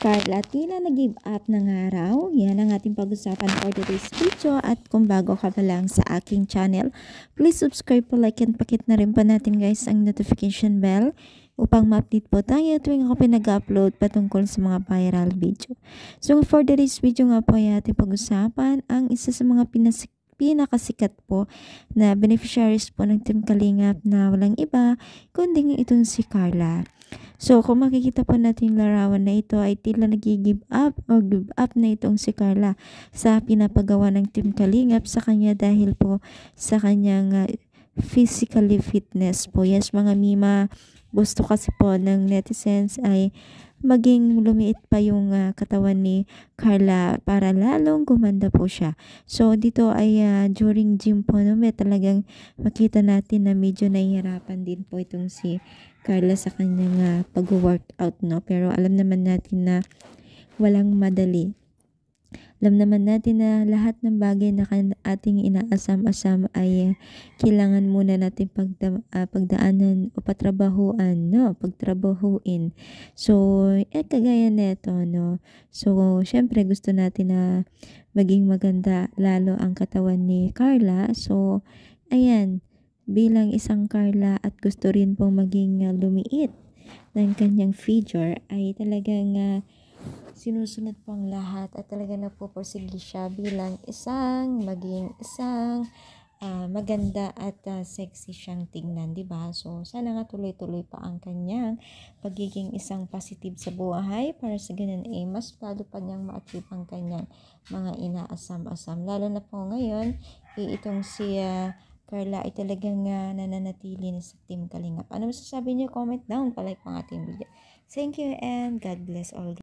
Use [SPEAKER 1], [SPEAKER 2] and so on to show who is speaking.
[SPEAKER 1] Carla, tila nag-give up na nga raw. Yan ang ating pag-usapan for today's video. At kung bago ka pa lang sa aking channel, please subscribe po, like, and pakit na rin pa natin guys ang notification bell upang ma-update po tayo tuwing ako pinag-upload patungkol sa mga viral video. So for today's video nga po ay ating pag-usapan ang isa sa mga pinakasikat po na beneficiaries po ng Team Kalingap na walang iba kundi itong si Carla. So, kung makikita po natin larawan na ito ay tila nag-give up o give up na itong si Carla sa pinapagawa ng Team Kalingap sa kanya dahil po sa kanyang physically fitness po. Yes, mga mima, gusto kasi po ng netizens ay maging lumiit pa yung katawan ni Carla para lalong gumanda po siya. So, dito ay during gym po, no, may talagang makita natin na medyo nahihirapan din po itong si Carla sa kanyang pag-workout, no? Pero alam naman natin na walang madali. Alam naman natin na lahat ng bagay na ating inaasam-asam ay kailangan muna natin pagdaanan o patrabahuan, no? Pagtrabahuin. So, kagaya nito, no? So, syempre gusto natin na maging maganda lalo ang katawan ni Carla. So, ayan, bilang isang Carla at gusto rin pong maging lumiit ng kanyang figure ay talagang sinusunod po ang lahat at talagang nagpupursige siya bilang maging isang maganda at sexy siyang tingnan, di ba? So, sana nga tuloy-tuloy pa ang kanyang pagiging isang positive sa buhay para sa ganun mas lalo pa niyang ma-achieve ang kanyang mga inaasam-asam. Lalo na po ngayon, itong si Carla ay talagang nananatili na sa Team Kalingap. Ano masasabi niyo? Comment down, palike pang ating video. Thank you and God bless all.